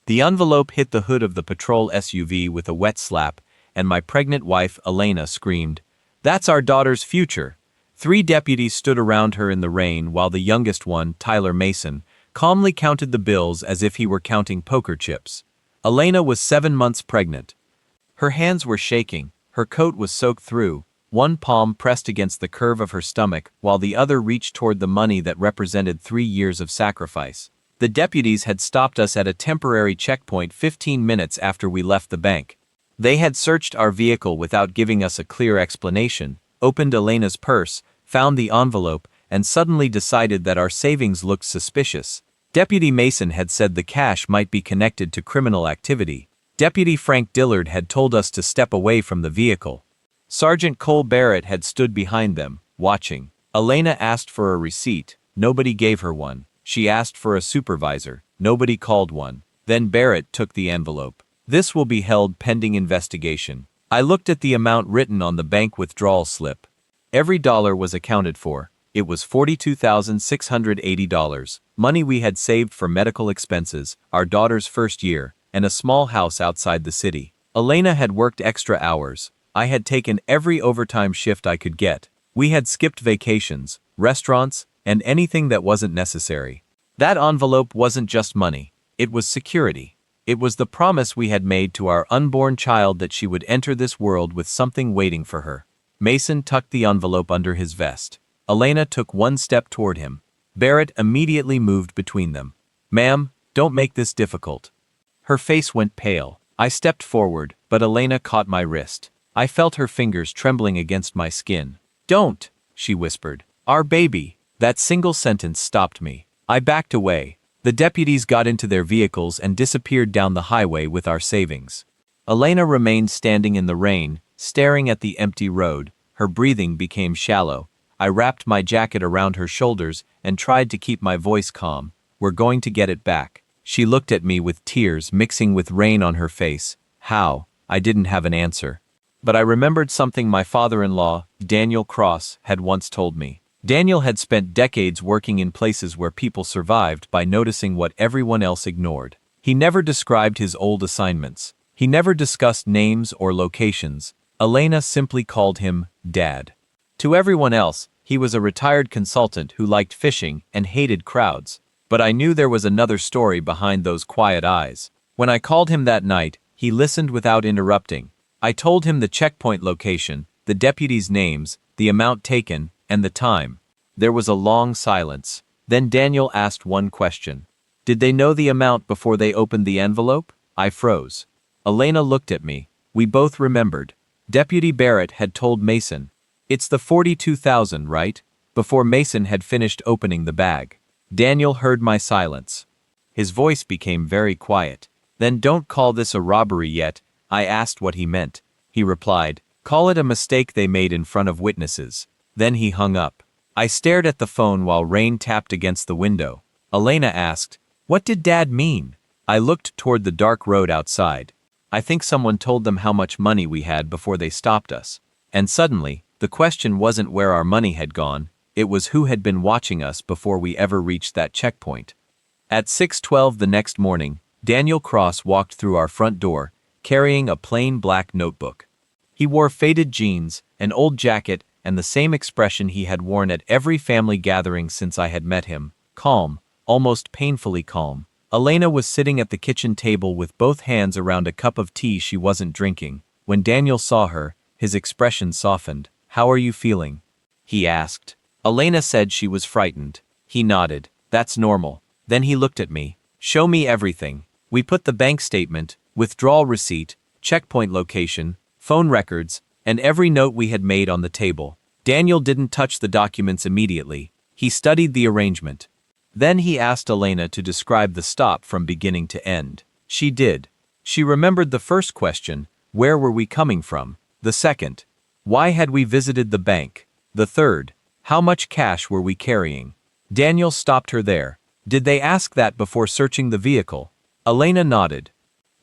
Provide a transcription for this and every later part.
The envelope hit the hood of the patrol SUV with a wet slap, and my pregnant wife, Elena, screamed, "That's our daughter's future!" 3 deputies stood around her in the rain while the youngest one, Tyler Mason, calmly counted the bills as if he were counting poker chips. Elena was 7 months pregnant. Her hands were shaking, her coat was soaked through, one palm pressed against the curve of her stomach while the other reached toward the money that represented 3 years of sacrifice. The deputies had stopped us at a temporary checkpoint 15 minutes after we left the bank. They had searched our vehicle without giving us a clear explanation, opened Elena's purse, found the envelope, and suddenly decided that our savings looked suspicious. Deputy Mason had said the cash might be connected to criminal activity. Deputy Frank Dillard had told us to step away from the vehicle. Sergeant Cole Barrett had stood behind them, watching. Elena asked for a receipt. Nobody gave her one. She asked for a supervisor. Nobody called one. Then Barrett took the envelope. "This will be held pending investigation." I looked at the amount written on the bank withdrawal slip. Every dollar was accounted for. It was $42,680, money we had saved for medical expenses, our daughter's first year, and a small house outside the city. Elena had worked extra hours. I had taken every overtime shift I could get. We had skipped vacations, restaurants, and anything that wasn't necessary. That envelope wasn't just money. It was security. It was the promise we had made to our unborn child that she would enter this world with something waiting for her. Mason tucked the envelope under his vest. Elena took one step toward him. Barrett immediately moved between them. "Ma'am, don't make this difficult." Her face went pale. I stepped forward, but Elena caught my wrist. I felt her fingers trembling against my skin. "Don't," she whispered. "Our baby." That single sentence stopped me. I backed away. The deputies got into their vehicles and disappeared down the highway with our savings. Elena remained standing in the rain, staring at the empty road. Her breathing became shallow. I wrapped my jacket around her shoulders and tried to keep my voice calm. "We're going to get it back." She looked at me with tears mixing with rain on her face. How? I didn't have an answer. But I remembered something my father-in-law, Daniel Cross, had once told me. Daniel had spent decades working in places where people survived by noticing what everyone else ignored. He never described his old assignments. He never discussed names or locations. Elena simply called him Dad. To everyone else, he was a retired consultant who liked fishing and hated crowds. But I knew there was another story behind those quiet eyes. When I called him that night, he listened without interrupting. I told him the checkpoint location, the deputies' names, the amount taken, and the time. There was a long silence. Then Daniel asked one question. "Did they know the amount before they opened the envelope?" I froze. Elena looked at me. We both remembered. Deputy Barrett had told Mason, "It's the 42,000, right?" before Mason had finished opening the bag. Daniel heard my silence. His voice became very quiet. "Then don't call this a robbery yet." I asked what he meant. He replied, "Call it a mistake they made in front of witnesses." Then he hung up. I stared at the phone while rain tapped against the window. Elena asked, "What did Dad mean?" I looked toward the dark road outside. I think someone told them how much money we had before they stopped us. And suddenly, the question wasn't where our money had gone, it was who had been watching us before we ever reached that checkpoint. At 6:12 the next morning, Daniel Cross walked through our front door, carrying a plain black notebook. He wore faded jeans, an old jacket, and the same expression he had worn at every family gathering since I had met him, calm, almost painfully calm. Elena was sitting at the kitchen table with both hands around a cup of tea she wasn't drinking. When Daniel saw her, his expression softened. "How are you feeling?" he asked. Elena said she was frightened. He nodded. "That's normal." Then he looked at me. "Show me everything." We put the bank statement, withdrawal receipt, checkpoint location, phone records, and every note we had made on the table. Daniel didn't touch the documents immediately. He studied the arrangement. Then he asked Elena to describe the stop from beginning to end. She did. She remembered the first question, where were we coming from? The second, why had we visited the bank? The third, how much cash were we carrying? Daniel stopped her there. Did they ask that before searching the vehicle? Elena nodded.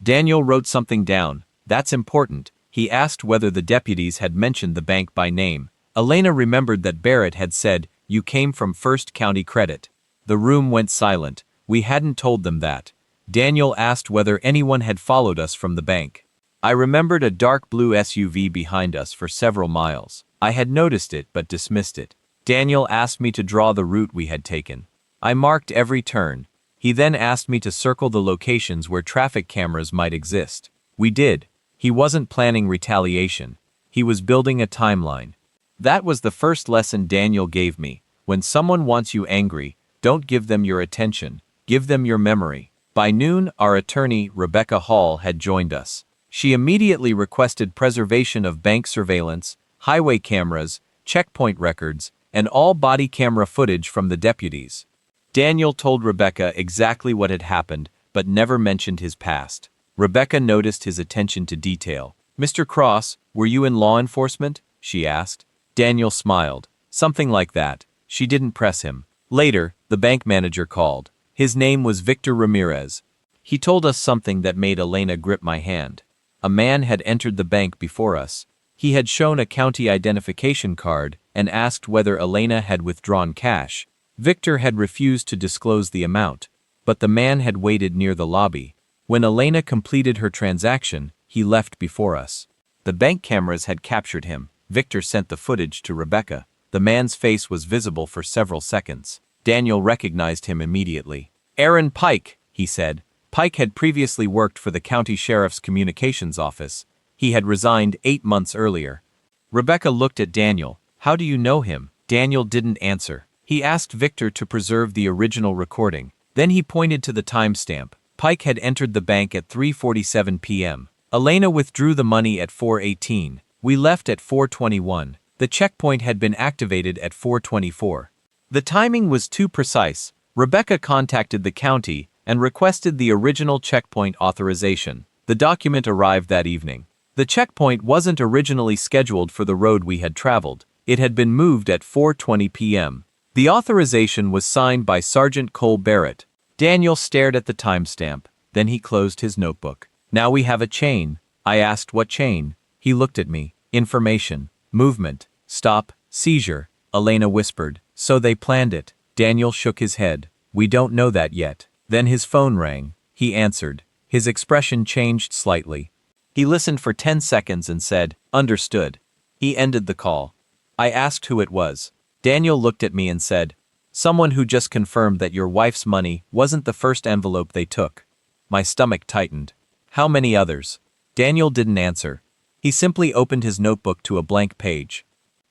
Daniel wrote something down. That's important. He asked whether the deputies had mentioned the bank by name. Elena remembered that Barrett had said, "You came from First County Credit." The room went silent. We hadn't told them that. Daniel asked whether anyone had followed us from the bank. I remembered a dark blue SUV behind us for several miles. I had noticed it but dismissed it. Daniel asked me to draw the route we had taken. I marked every turn. He then asked me to circle the locations where traffic cameras might exist. We did. He wasn't planning retaliation. He was building a timeline. That was the first lesson Daniel gave me. When someone wants you angry, don't give them your attention. Give them your memory. By noon, our attorney, Rebecca Hall, had joined us. She immediately requested preservation of bank surveillance, highway cameras, checkpoint records, and all body camera footage from the deputies. Daniel told Rebecca exactly what had happened, but never mentioned his past. Rebecca noticed his attention to detail. "Mr. Cross, were you in law enforcement?" she asked. Daniel smiled. Something like that. She didn't press him. Later, the bank manager called. His name was Victor Ramirez. He told us something that made Elena grip my hand. A man had entered the bank before us. He had shown a county identification card and asked whether Elena had withdrawn cash. Victor had refused to disclose the amount, but the man had waited near the lobby. When Elena completed her transaction, he left before us. The bank cameras had captured him. Victor sent the footage to Rebecca. The man's face was visible for several seconds. Daniel recognized him immediately. "Aaron Pike," he said. Pike had previously worked for the county sheriff's communications office. He had resigned 8 months earlier. Rebecca looked at Daniel. "How do you know him?" Daniel didn't answer. He asked Victor to preserve the original recording. Then he pointed to the timestamp. Pike had entered the bank at 3:47 p.m. Elena withdrew the money at 4:18. We left at 4:21. The checkpoint had been activated at 4:24. The timing was too precise. Rebecca contacted the county and requested the original checkpoint authorization. The document arrived that evening. The checkpoint wasn't originally scheduled for the road we had traveled. It had been moved at 4:20 p.m. The authorization was signed by Sergeant Cole Barrett. Daniel stared at the timestamp. Then he closed his notebook. "Now we have a chain." I asked what chain. He looked at me. "Information. Movement. Stop. Seizure," Elena whispered. "So they planned it." Daniel shook his head. "We don't know that yet." Then his phone rang. He answered. His expression changed slightly. He listened for 10 seconds and said, "Understood." He ended the call. I asked who it was. Daniel looked at me and said, "Someone who just confirmed that your wife's money wasn't the first envelope they took." My stomach tightened. "How many others?" Daniel didn't answer. He simply opened his notebook to a blank page.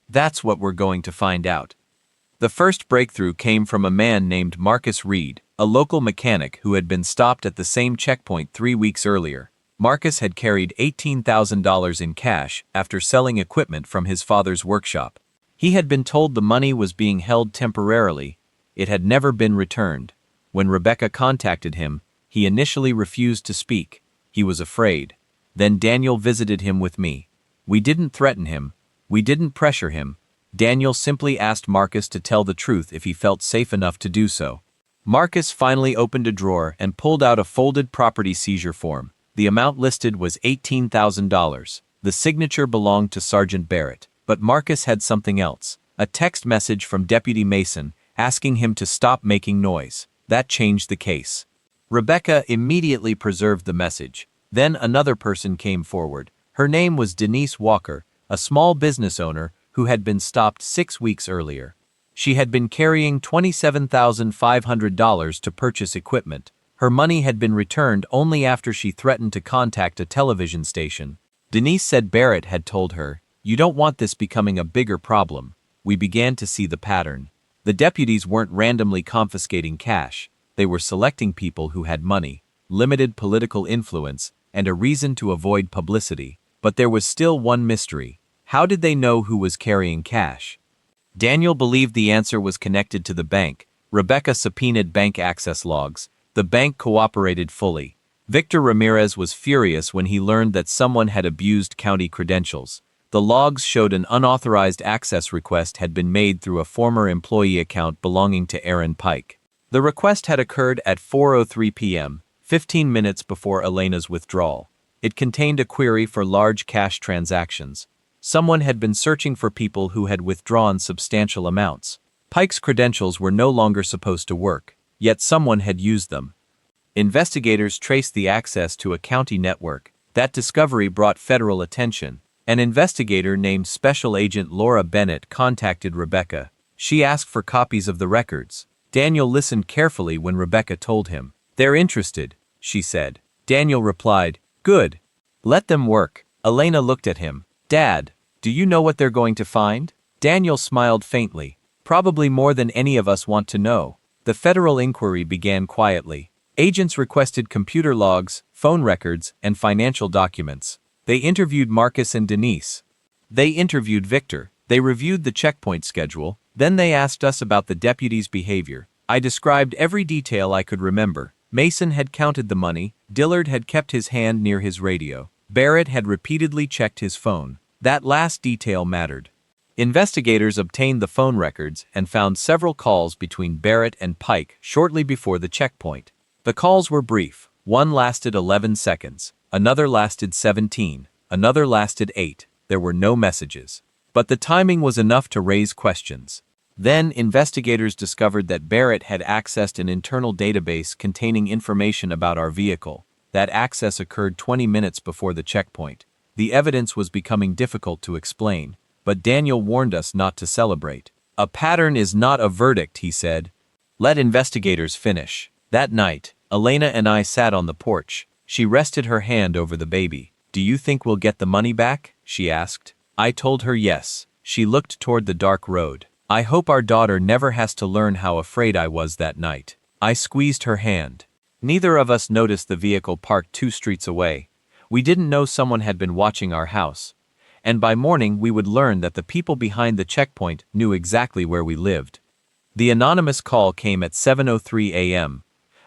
"That's what we're going to find out." The first breakthrough came from a man named Marcus Reed, a local mechanic who had been stopped at the same checkpoint 3 weeks earlier. Marcus had carried $18,000 in cash after selling equipment from his father's workshop. He had been told the money was being held temporarily. It had never been returned. When Rebecca contacted him, he initially refused to speak. He was afraid. Then Daniel visited him with me. We didn't threaten him. We didn't pressure him. Daniel simply asked Marcus to tell the truth if he felt safe enough to do so. Marcus finally opened a drawer and pulled out a folded property seizure form. The amount listed was $18,000. The signature belonged to Sergeant Barrett. But Marcus had something else. A text message from Deputy Mason asking him to stop making noise. That changed the case. Rebecca immediately preserved the message. Then another person came forward. Her name was Denise Walker, a small business owner who had been stopped 6 weeks earlier. She had been carrying $27,500 to purchase equipment. Her money had been returned only after she threatened to contact a television station. Denise said Barrett had told her, "You don't want this becoming a bigger problem." We began to see the pattern. The deputies weren't randomly confiscating cash. They were selecting people who had money, limited political influence, and a reason to avoid publicity. But there was still one mystery. How did they know who was carrying cash? Daniel believed the answer was connected to the bank. Rebecca subpoenaed bank access logs. The bank cooperated fully. Victor Ramirez was furious when he learned that someone had abused county credentials. The logs showed an unauthorized access request had been made through a former employee account belonging to Aaron Pike. The request had occurred at 4:03 p.m., 15 minutes before Elena's withdrawal. It contained a query for large cash transactions. Someone had been searching for people who had withdrawn substantial amounts. Pike's credentials were no longer supposed to work, yet someone had used them. Investigators traced the access to a county network. That discovery brought federal attention. An investigator named Special Agent Laura Bennett contacted Rebecca. She asked for copies of the records. Daniel listened carefully when Rebecca told him. "They're interested," she said. Daniel replied, "Good. Let them work." Elena looked at him. "Dad, do you know what they're going to find?" Daniel smiled faintly. "Probably more than any of us want to know." The federal inquiry began quietly. Agents requested computer logs, phone records, and financial documents. They interviewed Marcus and Denise. They interviewed Victor. They reviewed the checkpoint schedule. Then they asked us about the deputy's behavior. I described every detail I could remember. Mason had counted the money. Dillard had kept his hand near his radio. Barrett had repeatedly checked his phone. That last detail mattered. Investigators obtained the phone records and found several calls between Barrett and Pike shortly before the checkpoint. The calls were brief. One lasted 11 seconds. Another lasted 17. Another lasted 8. There were no messages. But the timing was enough to raise questions. Then, investigators discovered that Barrett had accessed an internal database containing information about our vehicle. That access occurred 20 minutes before the checkpoint. The evidence was becoming difficult to explain, but Daniel warned us not to celebrate. "A pattern is not a verdict," he said. "Let investigators finish." That night, Elena and I sat on the porch. She rested her hand over the baby. "Do you think we'll get the money back?" she asked. I told her yes. She looked toward the dark road. "I hope our daughter never has to learn how afraid I was that night." I squeezed her hand. Neither of us noticed the vehicle parked 2 streets away. We didn't know someone had been watching our house. And by morning we would learn that the people behind the checkpoint knew exactly where we lived. The anonymous call came at 7:03 a.m.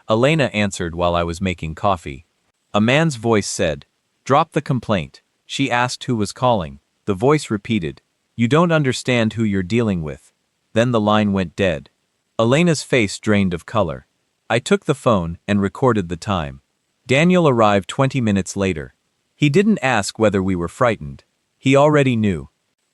Elena answered while I was making coffee. A man's voice said, "Drop the complaint." She asked who was calling. The voice repeated, "You don't understand who you're dealing with." Then the line went dead. Elena's face drained of color. I took the phone and recorded the time. Daniel arrived 20 minutes later. He didn't ask whether we were frightened. He already knew.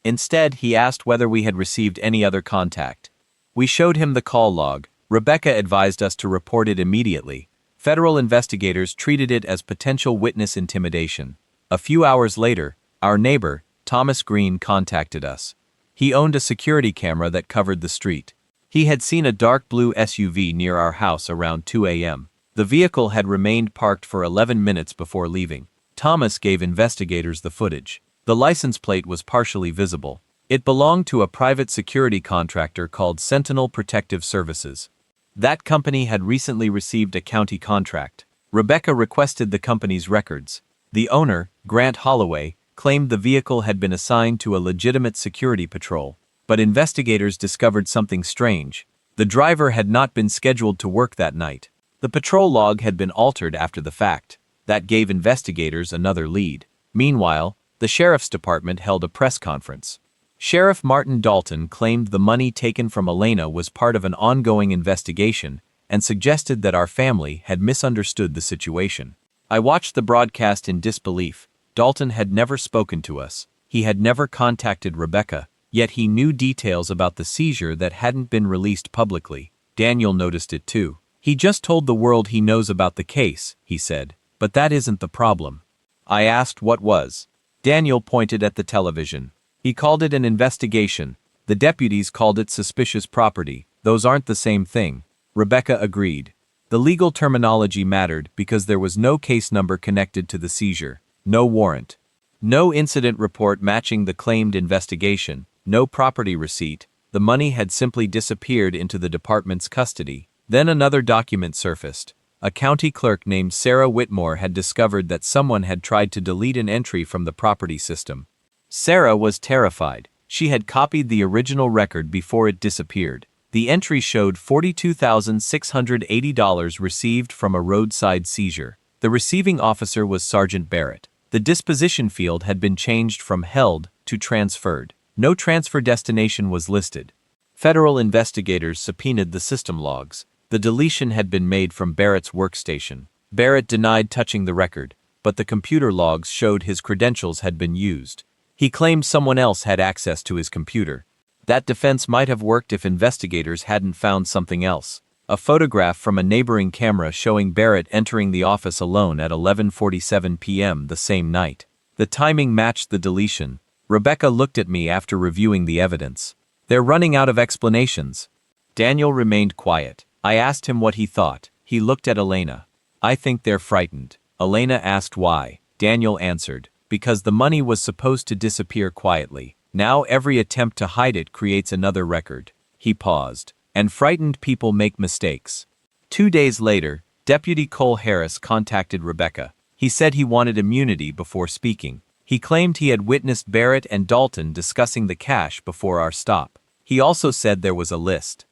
Instead, he asked whether we had received any other contact. We showed him the call log. Rebecca advised us to report it immediately. Federal investigators treated it as potential witness intimidation. A few hours later, our neighbor, Thomas Green, contacted us. He owned a security camera that covered the street. He had seen a dark blue SUV near our house around 2 a.m. The vehicle had remained parked for 11 minutes before leaving. Thomas gave investigators the footage. The license plate was partially visible. It belonged to a private security contractor called Sentinel Protective Services. That company had recently received a county contract. Rebecca requested the company's records. The owner, Grant Holloway, claimed the vehicle had been assigned to a legitimate security patrol. But investigators discovered something strange. The driver had not been scheduled to work that night. The patrol log had been altered after the fact. That gave investigators another lead. Meanwhile, the sheriff's department held a press conference. Sheriff Martin Dalton claimed the money taken from Elena was part of an ongoing investigation and suggested that our family had misunderstood the situation. I watched the broadcast in disbelief. Dalton had never spoken to us. He had never contacted Rebecca, yet he knew details about the seizure that hadn't been released publicly. Daniel noticed it too. "He just told the world he knows about the case," he said. "But that isn't the problem." I asked what was. Daniel pointed at the television. He called it an investigation. The deputies called it suspicious property. Those aren't the same thing. Rebecca agreed. The legal terminology mattered because there was no case number connected to the seizure, no warrant, no incident report matching the claimed investigation, no property receipt. The money had simply disappeared into the department's custody. Then another document surfaced. A county clerk named Sarah Whitmore had discovered that someone had tried to delete an entry from the property system. Sarah was terrified. She had copied the original record before it disappeared. The entry showed $42,680 received from a roadside seizure. The receiving officer was Sergeant Barrett. The disposition field had been changed from held to transferred. No transfer destination was listed. Federal investigators subpoenaed the system logs. The deletion had been made from Barrett's workstation. Barrett denied touching the record, but the computer logs showed his credentials had been used. He claimed someone else had access to his computer. That defense might have worked if investigators hadn't found something else. A photograph from a neighboring camera showing Barrett entering the office alone at 11:47 p.m. the same night. The timing matched the deletion. Rebecca looked at me after reviewing the evidence. They're running out of explanations. Daniel remained quiet. I asked him what he thought. He looked at Elena. I think they're frightened. Elena asked why. Daniel answered, because the money was supposed to disappear quietly. Now every attempt to hide it creates another record. He paused. And frightened people make mistakes. 2 days later, Deputy Cole Harris contacted Rebecca. He said he wanted immunity before speaking. He claimed he had witnessed Barrett and Dalton discussing the cash before our stop. He also said there was a list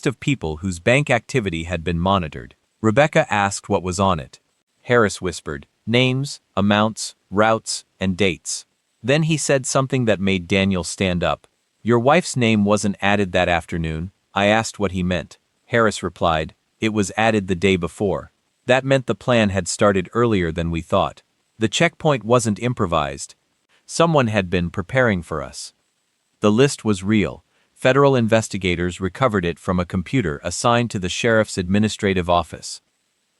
of people whose bank activity had been monitored. Rebecca asked what was on it. Harris whispered, names, amounts, routes, and dates. Then he said something that made Daniel stand up. Your wife's name wasn't added that afternoon. I asked what he meant. Harris replied, it was added the day before. That meant the plan had started earlier than we thought. The checkpoint wasn't improvised. Someone had been preparing for us. The list was real. Federal investigators recovered it from a computer assigned to the sheriff's administrative office.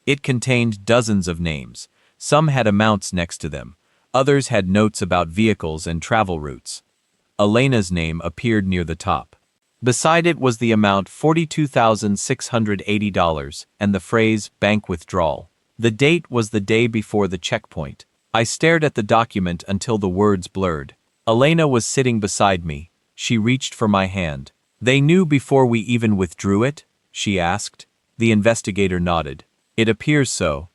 It contained dozens of names. Some had amounts next to them. Others had notes about vehicles and travel routes. Elena's name appeared near the top. Beside it was the amount $42,680 and the phrase bank withdrawal. The date was the day before the checkpoint. I stared at the document until the words blurred. Elena was sitting beside me. She reached for my hand. They knew before we even withdrew it? She asked. The investigator nodded. It appears so.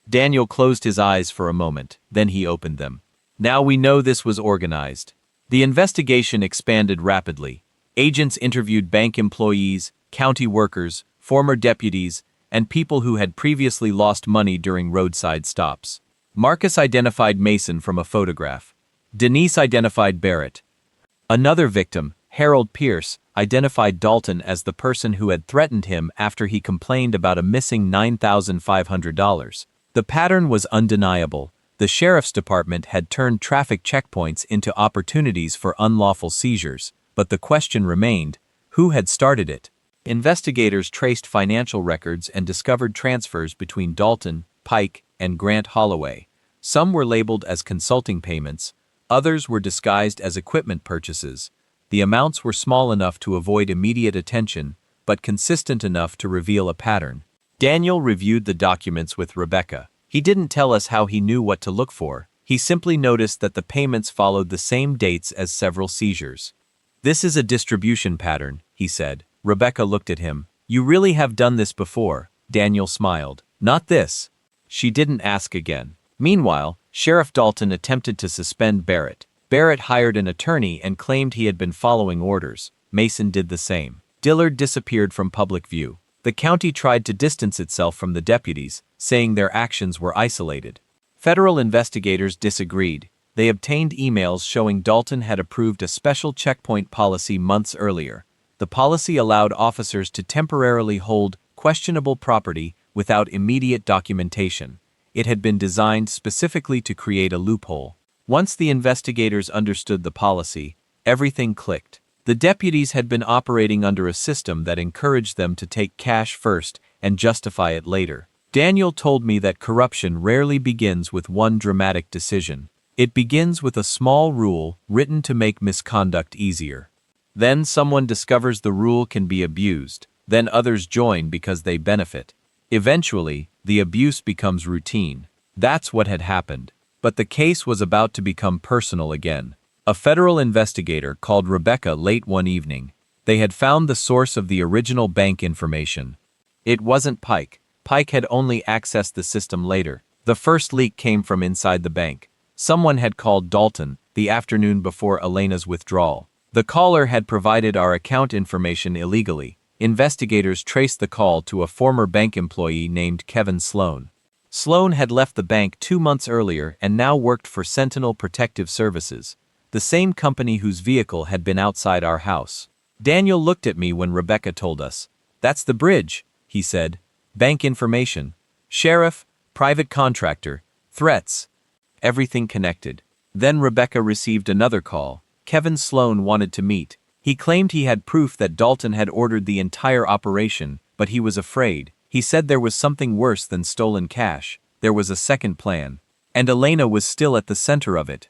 Daniel closed his eyes for a moment, then he opened them. Now we know this was organized. The investigation expanded rapidly. Agents interviewed bank employees, county workers, former deputies, and people who had previously lost money during roadside stops. Marcus identified Mason from a photograph. Denise identified Barrett. Another victim, Harold Pierce, identified Dalton as the person who had threatened him after he complained about a missing $9,500. The pattern was undeniable. The sheriff's department had turned traffic checkpoints into opportunities for unlawful seizures. But the question remained, who had started it? Investigators traced financial records and discovered transfers between Dalton, Pike, and Grant Holloway. Some were labeled as consulting payments, others were disguised as equipment purchases. The amounts were small enough to avoid immediate attention, but consistent enough to reveal a pattern. Daniel reviewed the documents with Rebecca. He didn't tell us how he knew what to look for. He simply noticed that the payments followed the same dates as several seizures. This is a distribution pattern, he said. Rebecca looked at him. You really have done this before. Daniel smiled. Not this. She didn't ask again. Meanwhile, Sheriff Dalton attempted to suspend Barrett. Barrett hired an attorney and claimed he had been following orders. Mason did the same. Dillard disappeared from public view. The county tried to distance itself from the deputies, saying their actions were isolated. Federal investigators disagreed. They obtained emails showing Dalton had approved a special checkpoint policy months earlier. The policy allowed officers to temporarily hold questionable property without immediate documentation. It had been designed specifically to create a loophole. Once the investigators understood the policy, everything clicked. The deputies had been operating under a system that encouraged them to take cash first and justify it later. Daniel told me that corruption rarely begins with one dramatic decision. It begins with a small rule written to make misconduct easier. Then someone discovers the rule can be abused. Then others join because they benefit. Eventually, the abuse becomes routine. That's what had happened. But the case was about to become personal again. A federal investigator called Rebecca late one evening. They had found the source of the original bank information. It wasn't Pike. Pike had only accessed the system later. The first leak came from inside the bank. Someone had called Dalton the afternoon before Elena's withdrawal. The caller had provided our account information illegally. Investigators traced the call to a former bank employee named Kevin Sloan. Sloan had left the bank 2 months earlier and now worked for Sentinel Protective Services, the same company whose vehicle had been outside our house. Daniel looked at me when Rebecca told us. That's the bridge, he said. Bank information. Sheriff, private contractor, threats. Everything connected. Then Rebecca received another call. Kevin Sloan wanted to meet. He claimed he had proof that Dalton had ordered the entire operation, but he was afraid. He said there was something worse than stolen cash. There was a second plan. And Elena was still at the center of it.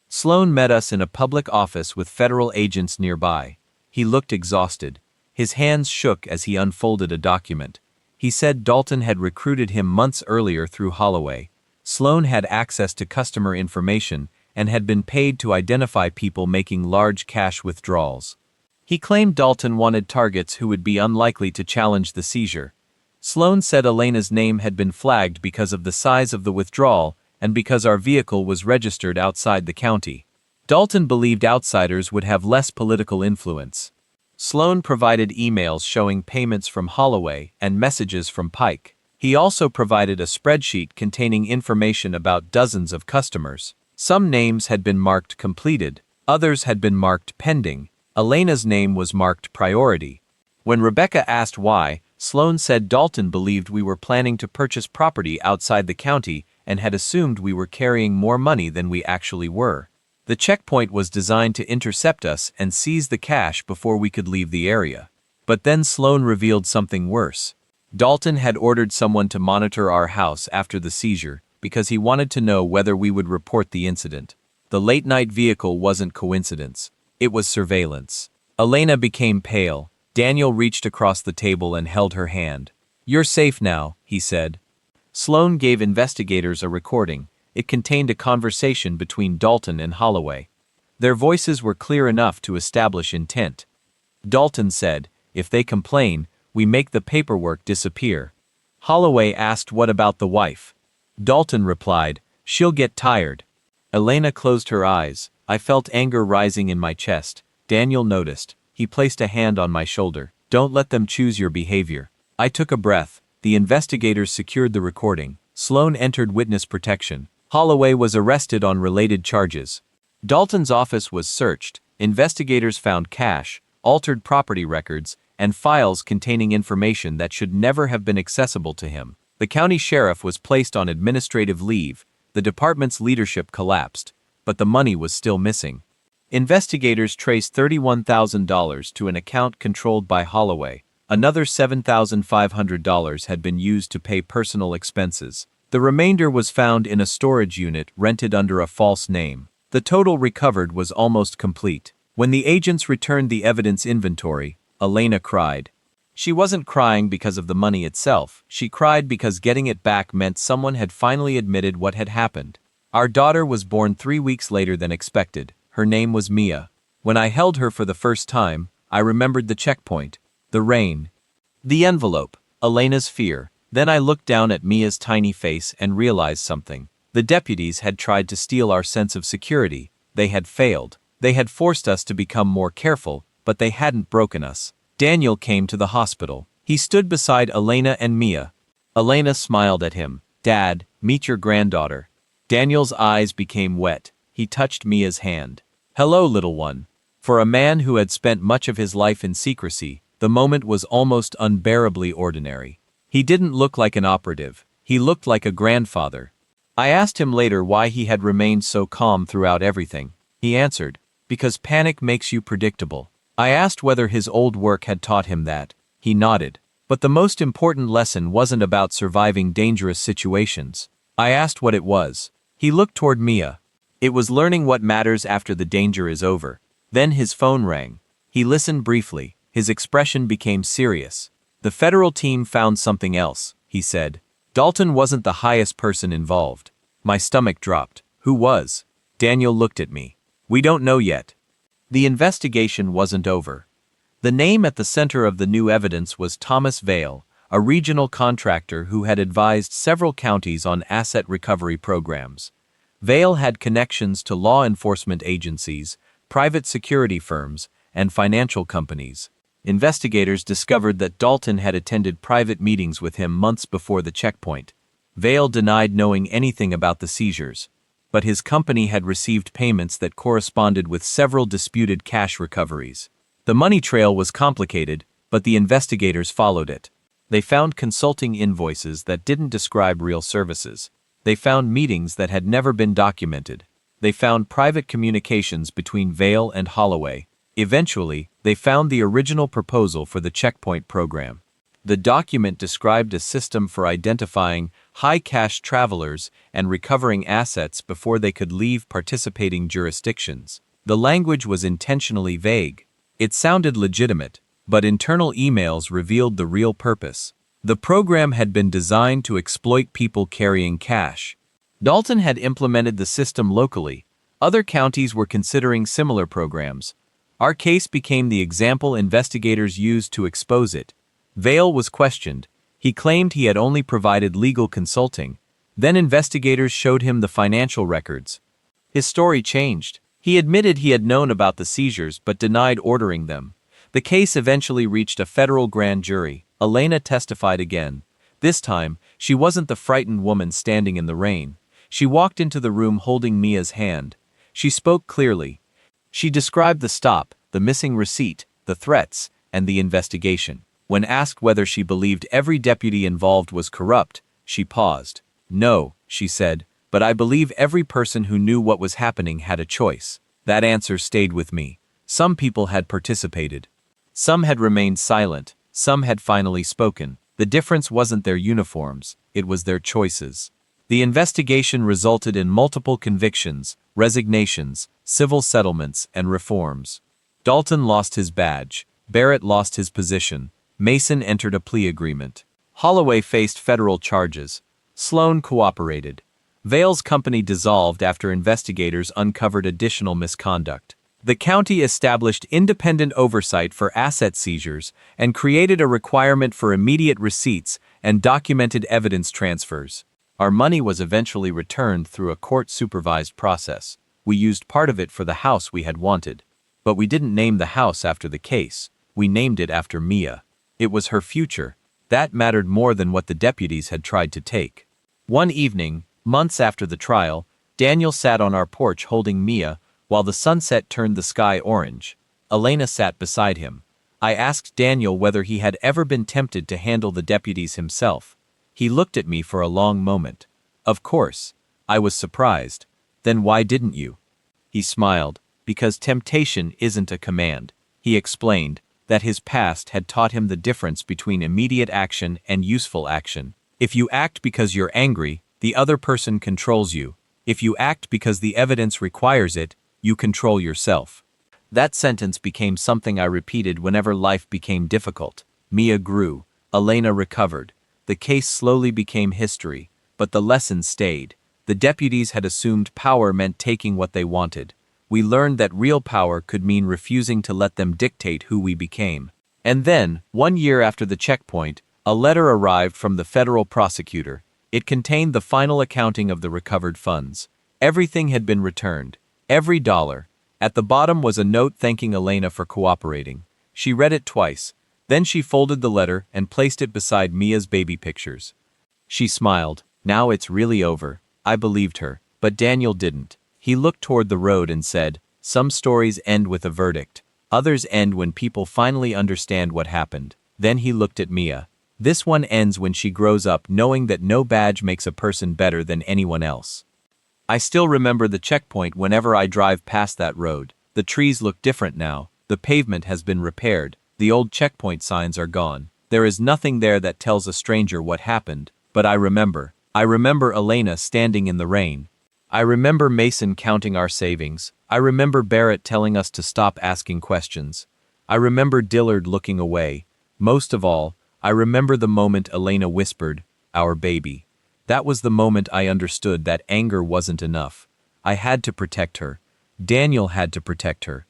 Sloan met us in a public office with federal agents nearby. He looked exhausted. His hands shook as he unfolded a document. He said Dalton had recruited him months earlier through Holloway. Sloan had access to customer information and had been paid to identify people making large cash withdrawals. He claimed Dalton wanted targets who would be unlikely to challenge the seizure. Sloan said Elena's name had been flagged because of the size of the withdrawal and because our vehicle was registered outside the county. Dalton believed outsiders would have less political influence. Sloan provided emails showing payments from Holloway and messages from Pike. He also provided a spreadsheet containing information about dozens of customers. Some names had been marked completed, others had been marked pending. Elena's name was marked priority. When Rebecca asked why, Sloan said Dalton believed we were planning to purchase property outside the county and had assumed we were carrying more money than we actually were. The checkpoint was designed to intercept us and seize the cash before we could leave the area. But then Sloan revealed something worse. Dalton had ordered someone to monitor our house after the seizure because he wanted to know whether we would report the incident. The late-night vehicle wasn't coincidence. It was surveillance. Elena became pale. Daniel reached across the table and held her hand. "You're safe now," he said. Sloan gave investigators a recording. It contained a conversation between Dalton and Holloway. Their voices were clear enough to establish intent. Dalton said, "If they complain, we make the paperwork disappear." Holloway asked what about the wife. Dalton replied, "She'll get tired." Elena closed her eyes. I felt anger rising in my chest. Daniel noticed. He placed a hand on my shoulder. "Don't let them choose your behavior." I took a breath. The investigators secured the recording. Sloan entered witness protection. Holloway was arrested on related charges. Dalton's office was searched. Investigators found cash, altered property records, and files containing information that should never have been accessible to him. The county sheriff was placed on administrative leave. The department's leadership collapsed, but the money was still missing. Investigators traced $31,000 to an account controlled by Holloway. Another $7,500 had been used to pay personal expenses. The remainder was found in a storage unit rented under a false name. The total recovered was almost complete. When the agents returned the evidence inventory, Elena cried. She wasn't crying because of the money itself. She cried because getting it back meant someone had finally admitted what had happened. Our daughter was born 3 weeks later than expected. Her name was Mia. When I held her for the first time, I remembered the checkpoint, the rain, the envelope, Elena's fear. Then I looked down at Mia's tiny face and realized something. The deputies had tried to steal our sense of security. They had failed. They had forced us to become more careful, but they hadn't broken us. Daniel came to the hospital. He stood beside Elena and Mia. Elena smiled at him. "Dad, meet your granddaughter." Daniel's eyes became wet. He touched Mia's hand. "Hello, little one." For a man who had spent much of his life in secrecy, the moment was almost unbearably ordinary. He didn't look like an operative. He looked like a grandfather. I asked him later why he had remained so calm throughout everything. He answered, "Because panic makes you predictable." I asked whether his old work had taught him that. He nodded. But the most important lesson wasn't about surviving dangerous situations. I asked what it was. He looked toward Mia. It was learning what matters after the danger is over. Then his phone rang. He listened briefly. His expression became serious. "The federal team found something else," he said. "Dalton wasn't the highest person involved." My stomach dropped. "Who was?" Daniel looked at me. "We don't know yet." The investigation wasn't over. The name at the center of the new evidence was Thomas Vale, a regional contractor who had advised several counties on asset recovery programs. Vale had connections to law enforcement agencies, private security firms, and financial companies. Investigators discovered that Dalton had attended private meetings with him months before the checkpoint. Vale denied knowing anything about the seizures, but his company had received payments that corresponded with several disputed cash recoveries. The money trail was complicated, but the investigators followed it. They found consulting invoices that didn't describe real services. They found meetings that had never been documented. They found private communications between Vale and Holloway. Eventually, they found the original proposal for the checkpoint program. The document described a system for identifying high-cash travelers and recovering assets before they could leave participating jurisdictions. The language was intentionally vague. It sounded legitimate, but internal emails revealed the real purpose. The program had been designed to exploit people carrying cash. Dalton had implemented the system locally. Other counties were considering similar programs. Our case became the example investigators used to expose it. Vale was questioned. He claimed he had only provided legal consulting. Then investigators showed him the financial records. His story changed. He admitted he had known about the seizures but denied ordering them. The case eventually reached a federal grand jury. Elena testified again. This time, she wasn't the frightened woman standing in the rain. She walked into the room holding Mia's hand. She spoke clearly. She described the stop, the missing receipt, the threats, and the investigation. When asked whether she believed every deputy involved was corrupt, she paused. "No," she said, "but I believe every person who knew what was happening had a choice." That answer stayed with me. Some people had participated. Some had remained silent. Some had finally spoken. The difference wasn't their uniforms, it was their choices. The investigation resulted in multiple convictions, resignations, civil settlements, and reforms. Dalton lost his badge. Barrett lost his position. Mason entered a plea agreement. Holloway faced federal charges. Sloan cooperated. Vale's company dissolved after investigators uncovered additional misconduct. The county established independent oversight for asset seizures and created a requirement for immediate receipts and documented evidence transfers. Our money was eventually returned through a court-supervised process. We used part of it for the house we had wanted. But we didn't name the house after the case. We named it after Mia. It was her future. That mattered more than what the deputies had tried to take. One evening, months after the trial, Daniel sat on our porch holding Mia while the sunset turned the sky orange. Elena sat beside him. I asked Daniel whether he had ever been tempted to handle the deputies himself. He looked at me for a long moment. Of course. I was surprised. Then why didn't you? He smiled. Because temptation isn't a command. He explained that his past had taught him the difference between immediate action and useful action. If you act because you're angry, the other person controls you. If you act because the evidence requires it, you control yourself. That sentence became something I repeated whenever life became difficult. Mia grew. Elena recovered. The case slowly became history, but the lesson stayed. The deputies had assumed power meant taking what they wanted. We learned that real power could mean refusing to let them dictate who we became. And then, 1 year after the checkpoint, a letter arrived from the federal prosecutor. It contained the final accounting of the recovered funds. Everything had been returned. Every dollar. At the bottom was a note thanking Elena for cooperating. She read it twice. Then she folded the letter and placed it beside Mia's baby pictures. She smiled. Now it's really over. I believed her. But Daniel didn't. He looked toward the road and said, "Some stories end with a verdict. Others end when people finally understand what happened." Then he looked at Mia. "This one ends when she grows up knowing that no badge makes a person better than anyone else." I still remember the checkpoint whenever I drive past that road. The trees look different now. The pavement has been repaired. The old checkpoint signs are gone. There is nothing there that tells a stranger what happened. But I remember. I remember Elena standing in the rain. I remember Mason counting our savings. I remember Barrett telling us to stop asking questions. I remember Dillard looking away. Most of all, I remember the moment Elena whispered, "Our baby." That was the moment I understood that anger wasn't enough. I had to protect her. Daniel had to protect her.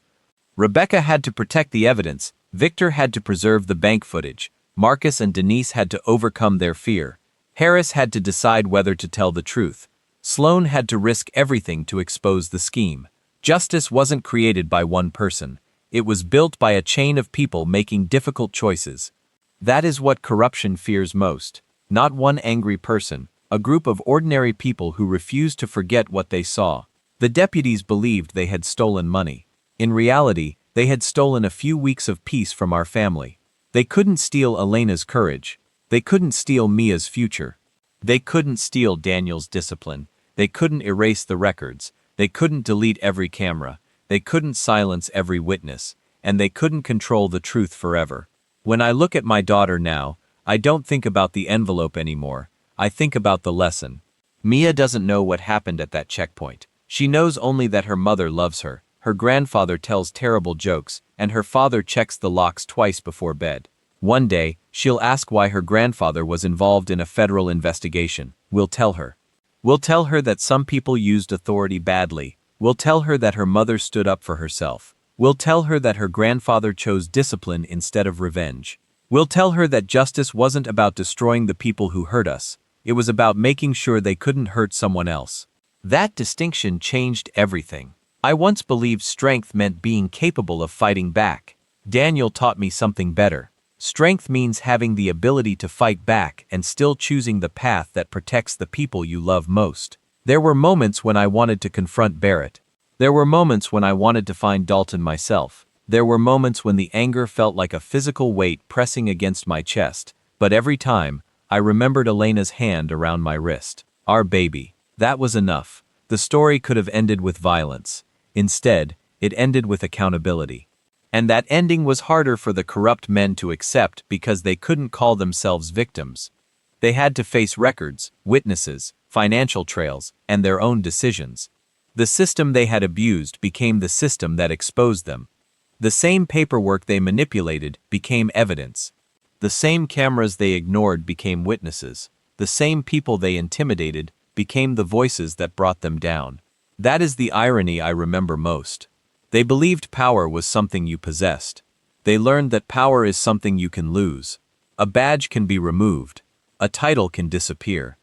Rebecca had to protect the evidence. Victor had to preserve the bank footage. Marcus and Denise had to overcome their fear. Harris had to decide whether to tell the truth. Sloan had to risk everything to expose the scheme. Justice wasn't created by one person. It was built by a chain of people making difficult choices. That is what corruption fears most. Not one angry person, a group of ordinary people who refused to forget what they saw. The deputies believed they had stolen money. In reality, they had stolen a few weeks of peace from our family. They couldn't steal Elena's courage. They couldn't steal Mia's future. They couldn't steal Daniel's discipline. They couldn't erase the records. They couldn't delete every camera. They couldn't silence every witness. And they couldn't control the truth forever. When I look at my daughter now, I don't think about the envelope anymore. I think about the lesson. Mia doesn't know what happened at that checkpoint. She knows only that her mother loves her grandfather tells terrible jokes, and her father checks the locks twice before bed. One day, she'll ask why her grandfather was involved in a federal investigation. We'll tell her. We'll tell her that some people used authority badly. We'll tell her that her mother stood up for herself. We'll tell her that her grandfather chose discipline instead of revenge. We'll tell her that justice wasn't about destroying the people who hurt us. It was about making sure they couldn't hurt someone else. That distinction changed everything. I once believed strength meant being capable of fighting back. Daniel taught me something better. Strength means having the ability to fight back and still choosing the path that protects the people you love most. There were moments when I wanted to confront Barrett. There were moments when I wanted to find Dalton myself. There were moments when the anger felt like a physical weight pressing against my chest, but every time, I remembered Elena's hand around my wrist. Our baby. That was enough. The story could have ended with violence. Instead, it ended with accountability. And that ending was harder for the corrupt men to accept because they couldn't call themselves victims. They had to face records, witnesses, financial trails, and their own decisions. The system they had abused became the system that exposed them. The same paperwork they manipulated became evidence. The same cameras they ignored became witnesses. The same people they intimidated became the voices that brought them down. That is the irony I remember most. They believed power was something you possessed. They learned that power is something you can lose. A badge can be removed. A title can disappear.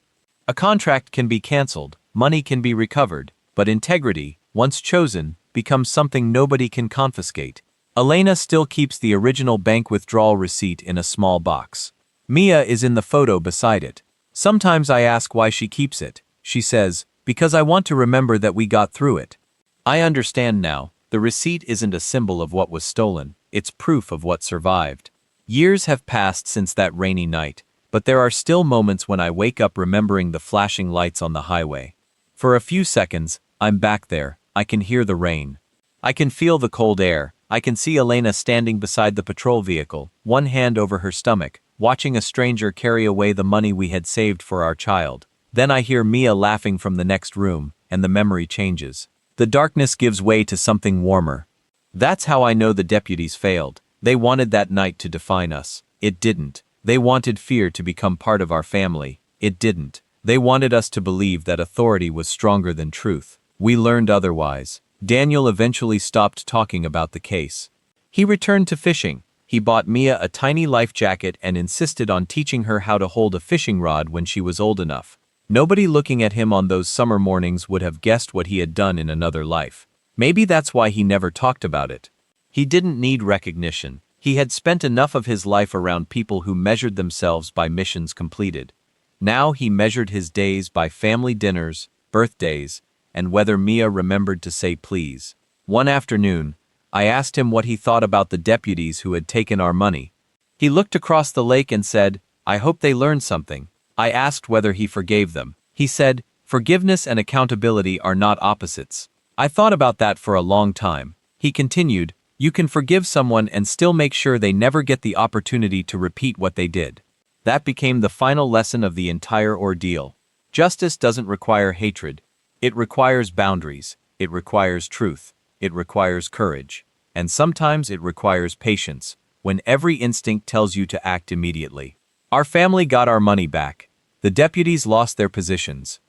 A contract can be canceled. Money can be recovered. But integrity, once chosen, becomes something nobody can confiscate. Elena still keeps the original bank withdrawal receipt in a small box. Mia is in the photo beside it. Sometimes I ask why she keeps it. She says, "Because I want to remember that we got through it." I understand now. The receipt isn't a symbol of what was stolen. It's proof of what survived. Years have passed since that rainy night, but there are still moments when I wake up remembering the flashing lights on the highway. For a few seconds, I'm back there. I can hear the rain. I can feel the cold air. I can see Elena standing beside the patrol vehicle, one hand over her stomach, watching a stranger carry away the money we had saved for our child. Then I hear Mia laughing from the next room, and the memory changes. The darkness gives way to something warmer. That's how I know the deputies failed. They wanted that night to define us. It didn't. They wanted fear to become part of our family. It didn't. They wanted us to believe that authority was stronger than truth. We learned otherwise. Daniel eventually stopped talking about the case. He returned to fishing. He bought Mia a tiny life jacket and insisted on teaching her how to hold a fishing rod when she was old enough. Nobody looking at him on those summer mornings would have guessed what he had done in another life. Maybe that's why he never talked about it. He didn't need recognition. He had spent enough of his life around people who measured themselves by missions completed. Now he measured his days by family dinners, birthdays, and whether Mia remembered to say please. One afternoon, I asked him what he thought about the deputies who had taken our money. He looked across the lake and said, "I hope they learned something." I asked whether he forgave them. He said, "Forgiveness and accountability are not opposites." I thought about that for a long time. He continued, "You can forgive someone and still make sure they never get the opportunity to repeat what they did." That became the final lesson of the entire ordeal. Justice doesn't require hatred. It requires boundaries. It requires truth. It requires courage. And sometimes it requires patience, when every instinct tells you to act immediately. Our family got our money back. The deputies lost their positions.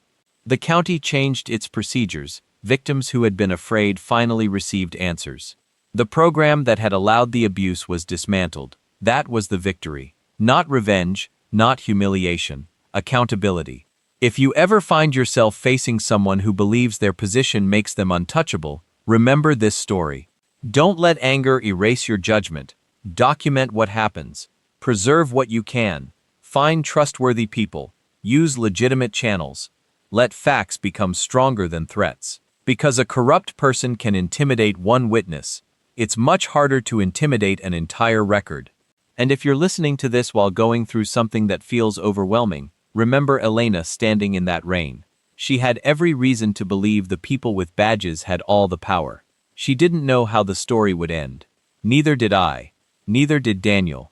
The county changed its procedures. Victims who had been afraid finally received answers. The program that had allowed the abuse was dismantled. That was the victory. Not revenge, not humiliation. Accountability. If you ever find yourself facing someone who believes their position makes them untouchable, remember this story. Don't let anger erase your judgment. Document what happens. Preserve what you can. Find trustworthy people. Use legitimate channels. Let facts become stronger than threats. Because a corrupt person can intimidate one witness, it's much harder to intimidate an entire record. And if you're listening to this while going through something that feels overwhelming, remember Elena standing in that rain. She had every reason to believe the people with badges had all the power. She didn't know how the story would end. Neither did I. Neither did Daniel.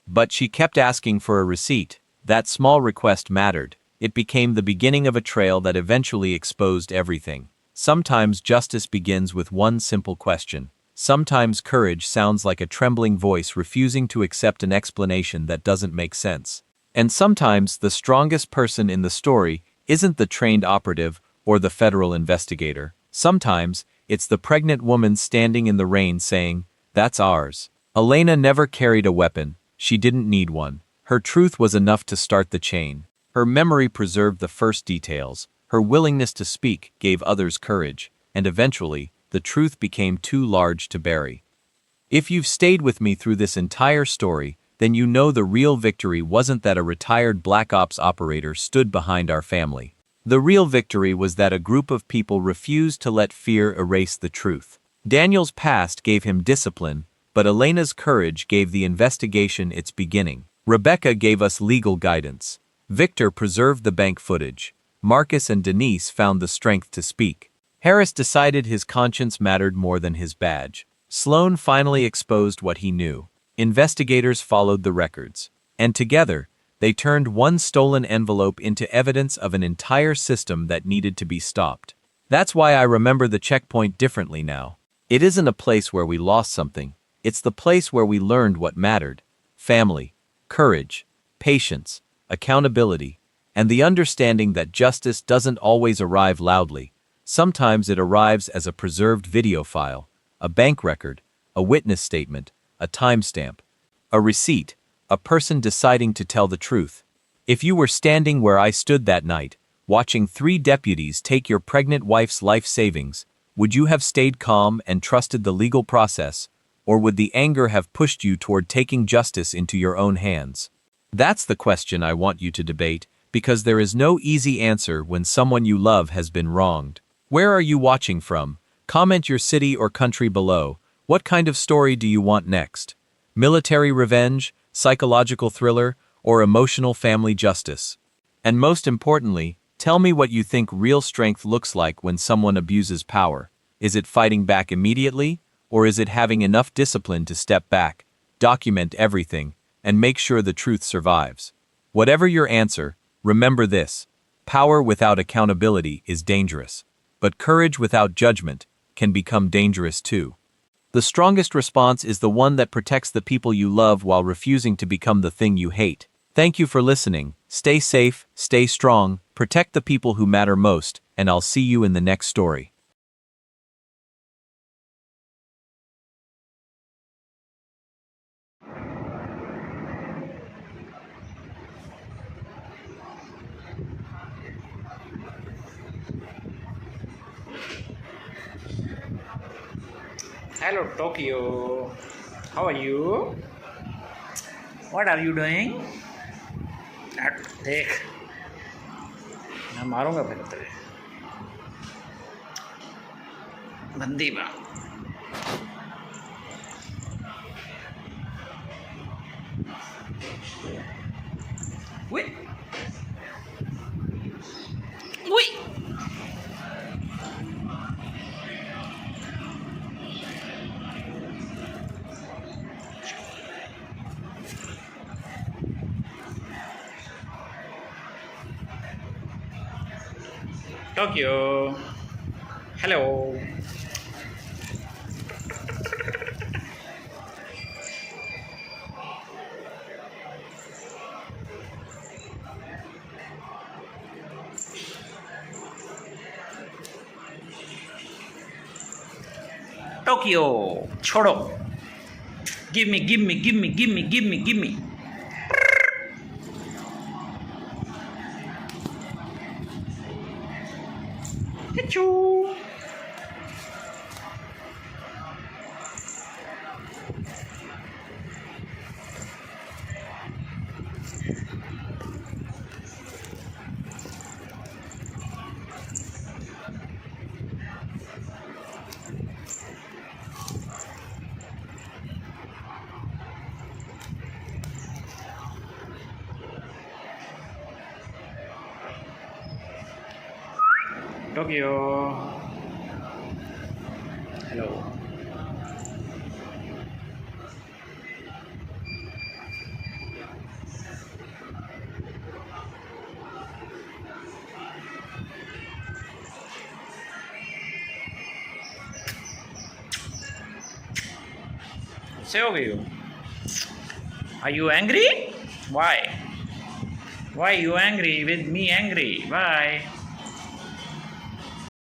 But she kept asking for a receipt. That small request mattered. It became the beginning of a trail that eventually exposed everything. Sometimes justice begins with one simple question. Sometimes courage sounds like a trembling voice refusing to accept an explanation that doesn't make sense. And sometimes the strongest person in the story isn't the trained operative or the federal investigator. Sometimes it's the pregnant woman standing in the rain saying, "That's ours." Elena never carried a weapon. She didn't need one. Her truth was enough to start the chain. Her memory preserved the first details. Her willingness to speak gave others courage, and eventually, the truth became too large to bury. If you've stayed with me through this entire story, then you know the real victory wasn't that a retired Black Ops operator stood behind our family. The real victory was that a group of people refused to let fear erase the truth. Daniel's past gave him discipline, but Elena's courage gave the investigation its beginning. Rebecca gave us legal guidance. Victor preserved the bank footage. Marcus and Denise found the strength to speak. Harris decided his conscience mattered more than his badge. Sloan finally exposed what he knew. Investigators followed the records. And together, they turned one stolen envelope into evidence of an entire system that needed to be stopped. That's why I remember the checkpoint differently now. It isn't a place where we lost something. It's the place where we learned what mattered. Family, courage, patience, accountability, and the understanding that justice doesn't always arrive loudly. Sometimes it arrives as a preserved video file, a bank record, a witness statement, a timestamp, a receipt, a person deciding to tell the truth. If you were standing where I stood that night, watching 3 deputies take your pregnant wife's life savings, would you have stayed calm and trusted the legal process, or would the anger have pushed you toward taking justice into your own hands? That's the question I want you to debate, because there is no easy answer when someone you love has been wronged. Where are you watching from? Comment your city or country below. What kind of story do you want next? Military revenge, psychological thriller, or emotional family justice? And most importantly, tell me what you think real strength looks like when someone abuses power. Is it fighting back immediately, or is it having enough discipline to step back, document everything, and make sure the truth survives? Whatever your answer, remember this: power without accountability is dangerous, but courage without judgment can become dangerous too. The strongest response is the one that protects the people you love while refusing to become the thing you hate. Thank you for listening. Stay safe, stay strong, protect the people who matter most, and I'll see you in the next story. Hello Tokyo, how are you? What are you doing? देख मैं मारूंगा फिर तेरे गंदी बात Uy! Uy! Tokyo, hello. Tokyo, छोड़ो. Give me, give me, give me, give me, give me, give me. Achoo. Tokyo, hello. સેવો ગયો? Are you angry? Why? Why you angry with me angry? Why?